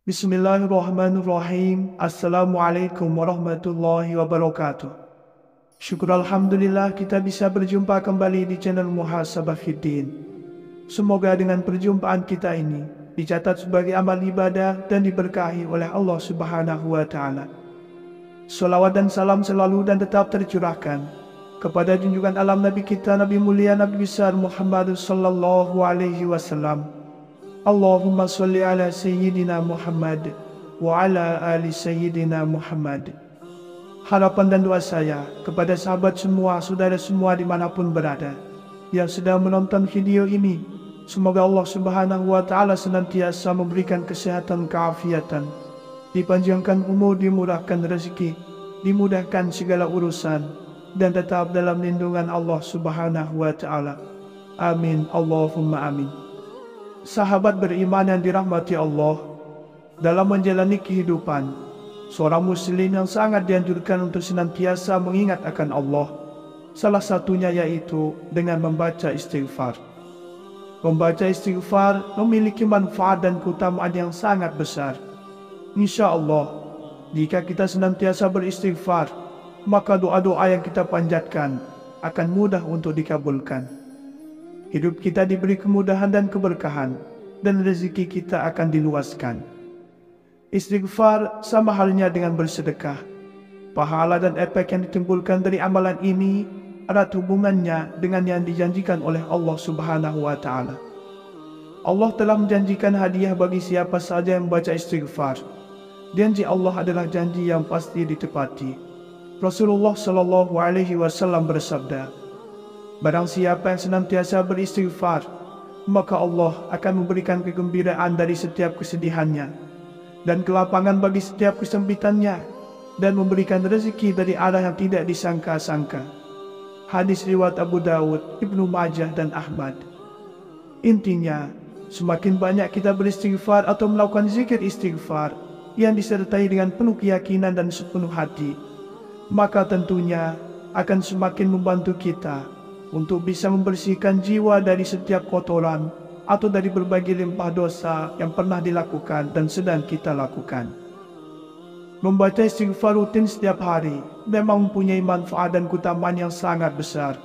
Bismillahirrahmanirrahim. Assalamualaikum warahmatullahi wabarakatuh. Syukur Alhamdulillah kita bisa berjumpa kembali di channel Muhasabah Fiddin. Semoga dengan perjumpaan kita ini dicatat sebagai amal ibadah dan diberkahi oleh Allah Subhanahu wa Ta'ala. Salawat dan salam selalu dan tetap tercurahkan kepada junjungan alam Nabi kita, Nabi mulia, Nabi besar Muhammad sallallahu alaihi wasallam. Allahumma salli ala Sayyidina Muhammad wa ala ali Sayyidina Muhammad. Harapan dan doa saya kepada sahabat semua, saudara semua dimanapun berada yang sedang menonton video ini, semoga Allah Subhanahu wa Ta'ala senantiasa memberikan kesehatan, keafiatan, dipanjangkan umur, dimurahkan rezeki, dimudahkan segala urusan, dan tetap dalam lindungan Allah Subhanahu wa Ta'ala. Amin, Allahumma amin. Sahabat beriman yang dirahmati Allah, dalam menjalani kehidupan, seorang muslim yang sangat dianjurkan untuk senantiasa mengingat akan Allah. Salah satunya yaitu dengan membaca istighfar. Membaca istighfar memiliki manfaat dan keutamaan yang sangat besar. Insya Allah, jika kita senantiasa beristighfar, maka doa-doa yang kita panjatkan akan mudah untuk dikabulkan. Hidup kita diberi kemudahan dan keberkahan, dan rezeki kita akan diluaskan. Istighfar sama halnya dengan bersedekah. Pahala dan efek yang ditimbulkan dari amalan ini erat hubungannya dengan yang dijanjikan oleh Allah Subhanahu wa Ta'ala. Allah telah menjanjikan hadiah bagi siapa saja yang membaca istighfar. Janji Allah adalah janji yang pasti ditepati. Rasulullah sallallahu alaihi wasallam bersabda, barang siapa yang senantiasa beristighfar, maka Allah akan memberikan kegembiraan dari setiap kesedihannya, dan kelapangan bagi setiap kesempitannya, dan memberikan rezeki dari arah yang tidak disangka-sangka. Hadis riwayat Abu Dawud, Ibnu Majah, dan Ahmad. Intinya, semakin banyak kita beristighfar atau melakukan zikir istighfar yang disertai dengan penuh keyakinan dan sepenuh hati, maka tentunya akan semakin membantu kita untuk bisa membersihkan jiwa dari setiap kotoran atau dari berbagai limpah dosa yang pernah dilakukan dan sedang kita lakukan. Membaca istighfar rutin setiap hari memang mempunyai manfaat dan keutamaan yang sangat besar.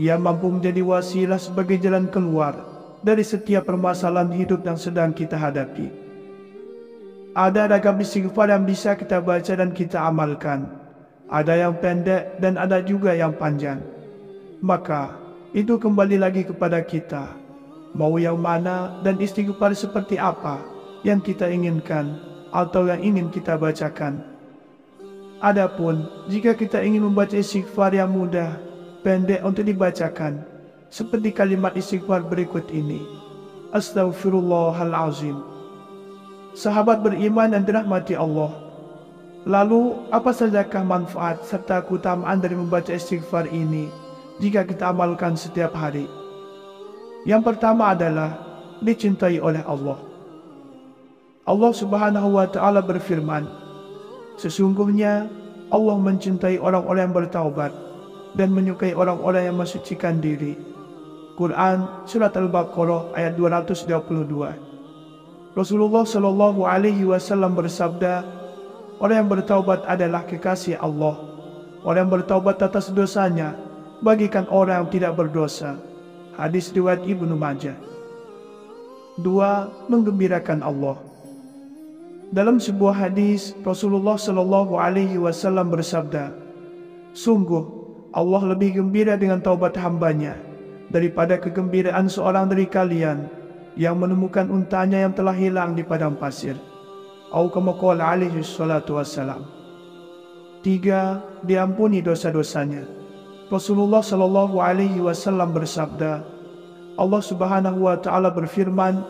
Ia mampu menjadi wasilah sebagai jalan keluar dari setiap permasalahan hidup yang sedang kita hadapi. Ada ragam istighfar yang bisa kita baca dan kita amalkan. Ada yang pendek dan ada juga yang panjang. Maka itu kembali lagi kepada kita, mau yang mana dan istighfar seperti apa yang kita inginkan atau yang ingin kita bacakan. Adapun jika kita ingin membaca istighfar yang mudah, pendek untuk dibacakan, seperti kalimat istighfar berikut ini: Astaghfirullahalazim. Sahabat beriman yang dirahmati Allah, lalu apa sajakah manfaat serta keutamaan dari membaca istighfar ini jika kita amalkan setiap hari? Yang pertama adalah dicintai oleh Allah. Allah Subhanahu wa Ta'ala berfirman, sesungguhnya Allah mencintai orang-orang yang bertaubat dan menyukai orang-orang yang mensucikan diri. Quran Surat Al-Baqarah ayat 222. Rasulullah sallallahu alaihi wasallam bersabda, orang yang bertaubat adalah kekasih Allah. Orang yang bertaubat atas dosanya bagikan orang yang tidak berdosa. Hadis riwayat Ibnu Majah. 2. Menggembirakan Allah. Dalam sebuah hadis, Rasulullah sallallahu alaihi wasallam bersabda, sungguh Allah lebih gembira dengan taubat hambanya daripada kegembiraan seorang dari kalian yang menemukan untanya yang telah hilang di padang pasir. Atau kama qala alaihi salatu wassalam. 3. Diampuni dosa-dosanya. Rasulullah sallallahu alaihi wasallam bersabda, Allah Subhanahu wa Ta'ala berfirman,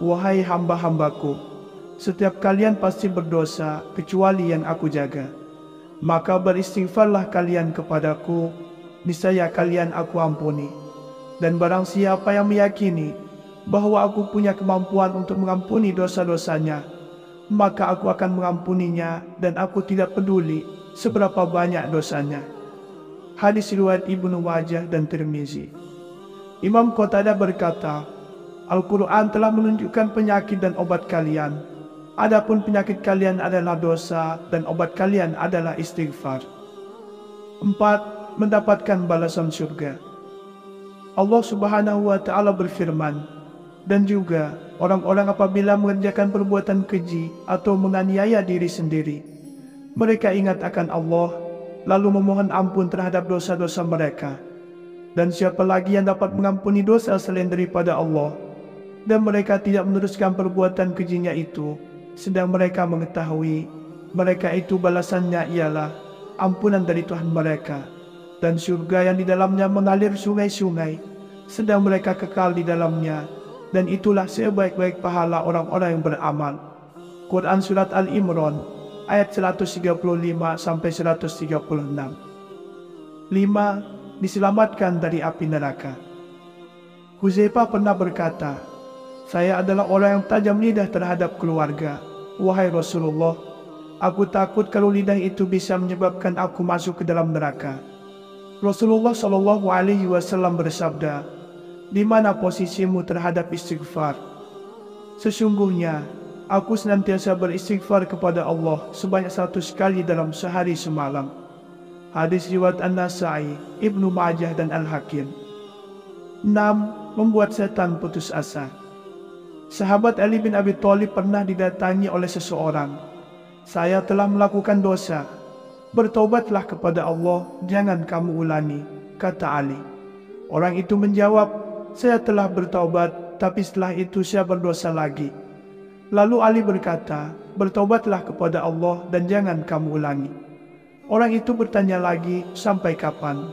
wahai hamba-hambaku, setiap kalian pasti berdosa kecuali yang aku jaga. Maka beristighfarlah kalian kepadaku, niscaya kalian aku ampuni. Dan barang siapa yang meyakini bahwa aku punya kemampuan untuk mengampuni dosa-dosanya, maka aku akan mengampuninya dan aku tidak peduli seberapa banyak dosanya. Hadis riwayat Ibnu Majah dan Tirmizi. Imam Qatadah berkata, Al-Quran telah menunjukkan penyakit dan obat kalian. Adapun penyakit kalian adalah dosa dan obat kalian adalah istighfar. 4. Mendapatkan balasan surga. Allah Subhanahu wa Ta'ala berfirman, dan juga orang-orang apabila mengerjakan perbuatan keji atau menganiaya diri sendiri, mereka ingat akan Allah, lalu memohon ampun terhadap dosa-dosa mereka. Dan siapa lagi yang dapat mengampuni dosa selain daripada Allah? Dan mereka tidak meneruskan perbuatan kejinya itu, sedang mereka mengetahui mereka itu balasannya ialah ampunan dari Tuhan mereka, dan surga yang di dalamnya mengalir sungai-sungai, sedang mereka kekal di dalamnya, dan itulah sebaik-baik pahala orang-orang yang beramal. Quran Surat Al-Imran ayat 135-136. 5. Diselamatkan dari api neraka. Hudzaifah pernah berkata, saya adalah orang yang tajam lidah terhadap keluarga. Wahai Rasulullah, aku takut kalau lidah itu bisa menyebabkan aku masuk ke dalam neraka. Rasulullah SAW bersabda, di mana posisimu terhadap istighfar? Sesungguhnya, aku senantiasa beristighfar kepada Allah sebanyak 100 kali dalam sehari semalam. Hadis riwayat An-Nasa'i, Ibnu Majah dan Al-Hakim. 6. Membuat setan putus asa. Sahabat Ali bin Abi Thalib pernah didatangi oleh seseorang. Saya telah melakukan dosa. Bertobatlah kepada Allah, jangan kamu ulangi, kata Ali. Orang itu menjawab, saya telah bertaubat, tapi setelah itu saya berdosa lagi. Lalu Ali berkata, bertobatlah kepada Allah dan jangan kamu ulangi. Orang itu bertanya lagi, sampai kapan?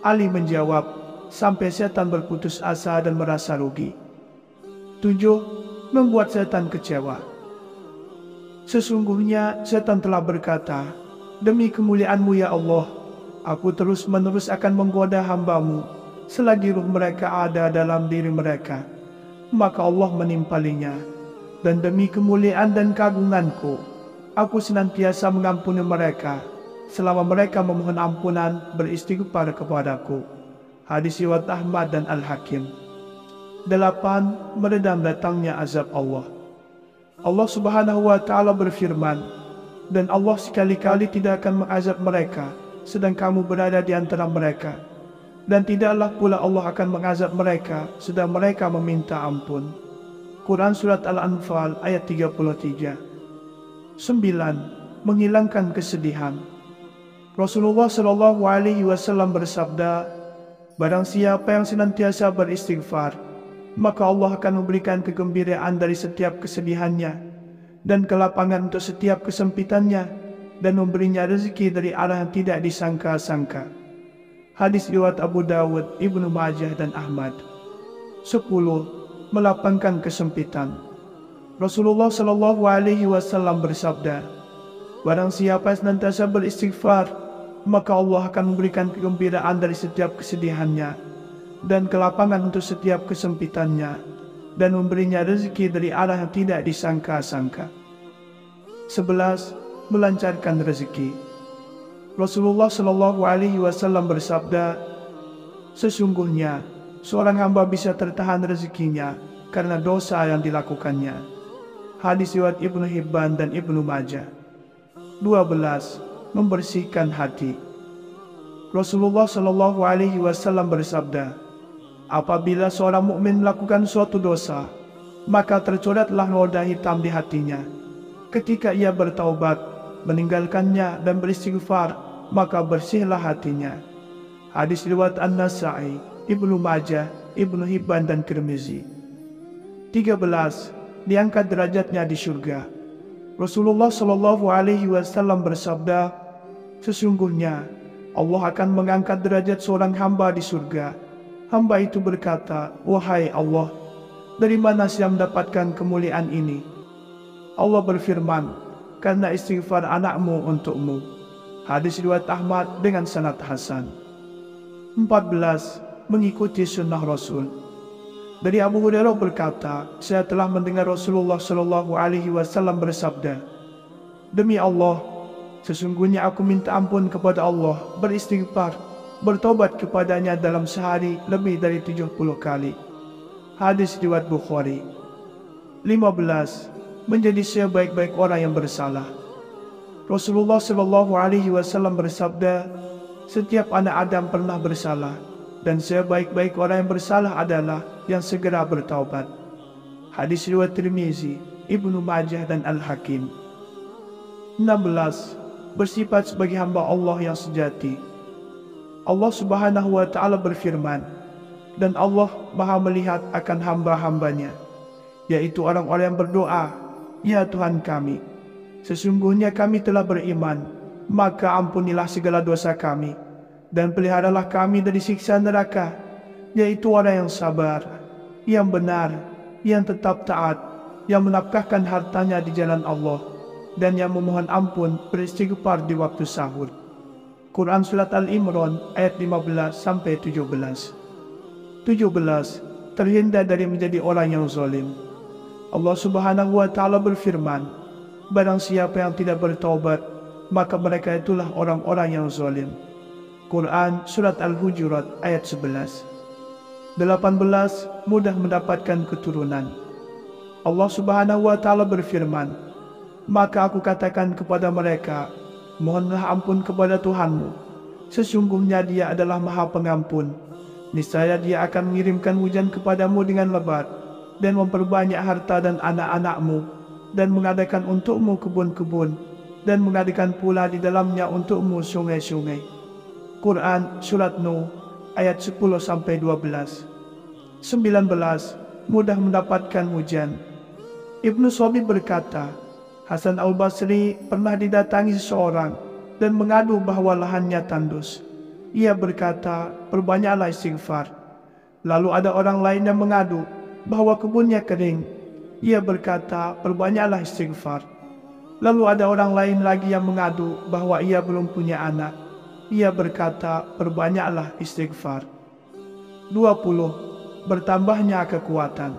Ali menjawab, sampai setan berputus asa dan merasa rugi. 7. Membuat setan kecewa. Sesungguhnya setan telah berkata, demi kemuliaan-Mu ya Allah, aku terus-menerus akan menggoda hamba-Mu selagi ruh mereka ada dalam diri mereka. Maka Allah menimpalinya, dan demi kemuliaan dan keagungan-Ku, aku senantiasa mengampuni mereka selama mereka memohon ampunan beristighfar kepadaku. Hadis riwayat Ahmad dan Al-Hakim. 8. Meredam datangnya azab Allah. Allah Subhanahu wa Ta'ala berfirman, dan Allah sekali-kali tidak akan mengazab mereka sedang kamu berada di antara mereka, dan tidaklah pula Allah akan mengazab mereka sedang mereka meminta ampun. Quran Surat Al-Anfal ayat 33. 9. Menghilangkan kesedihan. Rasulullah SAW bersabda, barang siapa yang senantiasa beristighfar, maka Allah akan memberikan kegembiraan dari setiap kesedihannya dan kelapangan untuk setiap kesempitannya, dan memberinya rezeki dari arah yang tidak disangka-sangka. Hadis riwayat Abu Dawud, Ibnu Majah dan Ahmad. 10. Melapangkan kesempitan. Rasulullah SAW bersabda, barang siapa senantiasa beristighfar, maka Allah akan memberikan kegembiraan dari setiap kesedihannya dan kelapangan untuk setiap kesempitannya, dan memberinya rezeki dari arah yang tidak disangka-sangka. 11. Melancarkan rezeki. Rasulullah SAW bersabda, sesungguhnya seorang hamba bisa tertahan rezekinya karena dosa yang dilakukannya. Hadis riwayat Ibnu Hibban dan Ibnu Majah. 12. Membersihkan hati. Rasulullah SAW bersabda, apabila seorang mukmin melakukan suatu dosa, maka tercoretlah noda hitam di hatinya. Ketika ia bertaubat, meninggalkannya dan beristighfar, maka bersihlah hatinya. Hadis riwayat An-Nasa'i, Ibnu Majah, Ibnu Hibban dan Tirmizi. 13. Diangkat derajatnya di surga. Rasulullah SAW bersabda, sesungguhnya Allah akan mengangkat derajat seorang hamba di surga. Hamba itu berkata, wahai Allah, dari mana saya mendapatkan kemuliaan ini? Allah berfirman, karena istighfar anakmu untukmu. Hadis riwayat Ahmad dengan sanad hasan. 14. mengikuti sunnah Rasul. Dari Abu Hurairah berkata, saya telah mendengar Rasulullah Shallallahu Alaihi Wasallam bersabda, demi Allah, sesungguhnya aku minta ampun kepada Allah, beristighfar, bertobat kepadanya dalam sehari lebih dari 70 kali. Hadis riwayat Bukhari. 15. Menjadi sebaik-baik orang yang bersalah. Rasulullah Shallallahu Alaihi Wasallam bersabda, setiap anak Adam pernah bersalah, dan sebaik-baik orang yang bersalah adalah yang segera bertaubat. Hadis riwayat Tirmizi, Ibnu Majah dan Al-Hakim. 16. Bersifat sebagai hamba Allah yang sejati. Allah Subhanahu wa Ta'ala berfirman, dan Allah Maha melihat akan hamba-hambanya, yaitu orang-orang yang berdoa, ya Tuhan kami, sesungguhnya kami telah beriman, maka ampunilah segala dosa kami, dan peliharalah kami dari siksa neraka, yaitu orang yang sabar, yang benar, yang tetap taat, yang menafkahkan hartanya di jalan Allah, dan yang memohon ampun beristighfar di waktu sahur. Quran Surat Al-Imran ayat 15-17. 17. Terhindar dari menjadi orang yang zalim. Allah Subhanahu wa Ta'ala berfirman, barang siapa yang tidak bertaubat, maka mereka itulah orang-orang yang zalim. Quran Surat Al-Hujurat ayat 11. 18. Mudah mendapatkan keturunan. Allah Subhanahu wa Ta'ala berfirman, maka aku katakan kepada mereka, mohonlah ampun kepada Tuhanmu, sesungguhnya Dia adalah Maha Pengampun. Niscaya Dia akan mengirimkan hujan kepadamu dengan lebat, dan memperbanyak harta dan anak-anakmu, dan mengadakan untukmu kebun-kebun, dan mengadakan pula di dalamnya untukmu sungai-sungai. Quran Surat Nuh ayat 10-12. 19. Mudah mendapatkan hujan. Ibnu Shabi berkata, Hasan al-Basri pernah didatangi seseorang dan mengadu bahwa lahannya tandus. Ia berkata, perbanyaklah istighfar. Lalu ada orang lain yang mengadu bahwa kebunnya kering. Ia berkata, perbanyaklah istighfar. Lalu ada orang lain lagi yang mengadu bahwa ia belum punya anak. Ia berkata, perbanyaklah istighfar. 20. Bertambahnya kekuatan.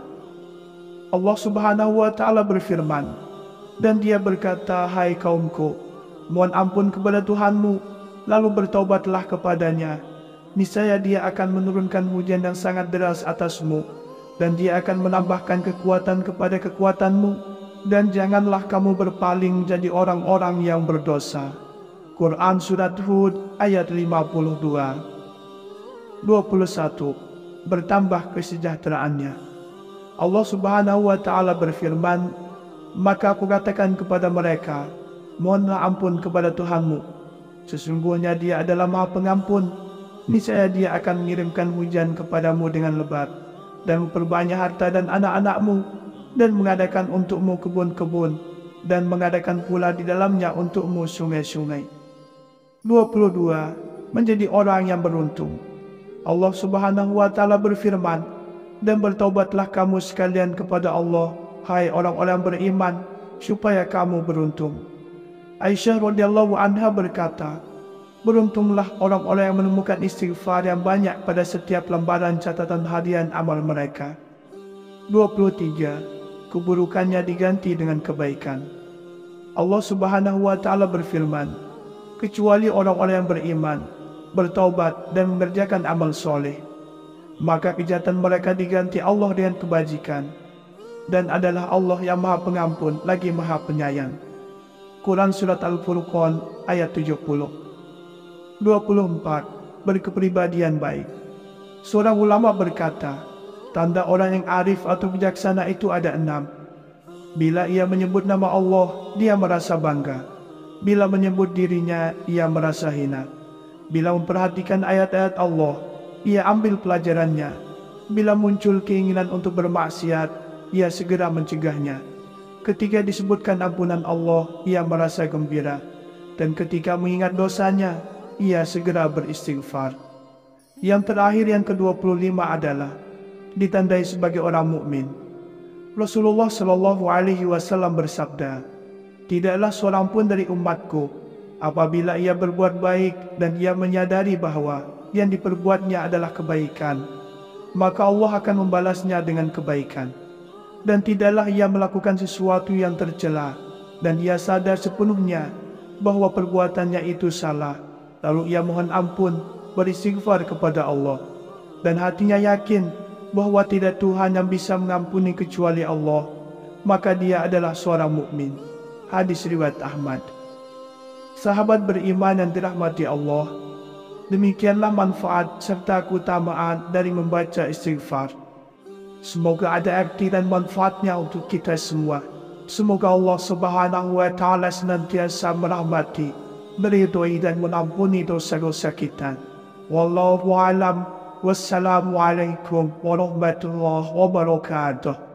Allah Subhanahu wa Ta'ala berfirman, dan Dia berkata, hai kaumku, mohon ampun kepada Tuhanmu, lalu bertaubatlah kepadanya. Niscaya Dia akan menurunkan hujan yang sangat deras atasmu, dan Dia akan menambahkan kekuatan kepada kekuatanmu, dan janganlah kamu berpaling jadi orang-orang yang berdosa. Quran Surat Hud ayat 52. 21. Bertambah kesejahteraannya. Allah Subhanahu wa Ta'ala berfirman, maka aku katakan kepada mereka, mohonlah ampun kepada Tuhanmu, sesungguhnya Dia adalah Maha Pengampun. Niscaya Dia akan mengirimkan hujan kepadamu dengan lebat, dan memperbanyak harta dan anak-anakmu, dan mengadakan untukmu kebun-kebun, dan mengadakan pula di dalamnya untukmu sungai-sungai. 22. Menjadi orang yang beruntung. Allah Subhanahu wa Ta'ala berfirman, dan bertaubatlah kamu sekalian kepada Allah, hai orang-orang beriman, supaya kamu beruntung. Aisyah radhiyallahu anha berkata, beruntunglah orang-orang yang menemukan istighfar yang banyak pada setiap lembaran catatan harian amal mereka. 23. Keburukannya diganti dengan kebaikan. Allah Subhanahu wa Ta'ala berfirman, kecuali orang-orang yang beriman, bertaubat dan mengerjakan amal soleh, maka kejahatan mereka diganti Allah dengan kebajikan, dan adalah Allah yang Maha Pengampun lagi Maha Penyayang. Quran Surat Al-Furqan ayat 70. 24. Berkepribadian baik. Seorang ulama berkata, tanda orang yang arif atau bijaksana itu ada 6. Bila ia menyebut nama Allah, dia merasa bangga. Bila menyebut dirinya, ia merasa hina. Bila memperhatikan ayat-ayat Allah, ia ambil pelajarannya. Bila muncul keinginan untuk bermaksiat, ia segera mencegahnya. Ketika disebutkan ampunan Allah, ia merasa gembira. Dan ketika mengingat dosanya, ia segera beristighfar. Yang terakhir, yang ke-25 adalah ditandai sebagai orang mukmin. Rasulullah Shallallahu Alaihi Wasallam bersabda, tidaklah seorang pun dari umatku, apabila ia berbuat baik dan ia menyadari bahwa yang diperbuatnya adalah kebaikan, maka Allah akan membalasnya dengan kebaikan. Dan tidaklah ia melakukan sesuatu yang tercela, dan ia sadar sepenuhnya bahwa perbuatannya itu salah, lalu ia mohon ampun, beristighfar kepada Allah, dan hatinya yakin bahwa tidak Tuhan yang bisa mengampuni kecuali Allah, maka dia adalah seorang mukmin. Hadis riwayat Ahmad. Sahabat beriman yang dirahmati Allah, demikianlah manfaat serta keutamaan dari membaca istighfar. Semoga ada arti dan manfaatnya untuk kita semua. Semoga Allah Subhanahu wa Ta'ala senantiasa merahmati, meridhoi dan mengampuni dosa-dosa kita. Wallahu a'lam. Wassalamualaikum warahmatullahi wabarakatuh.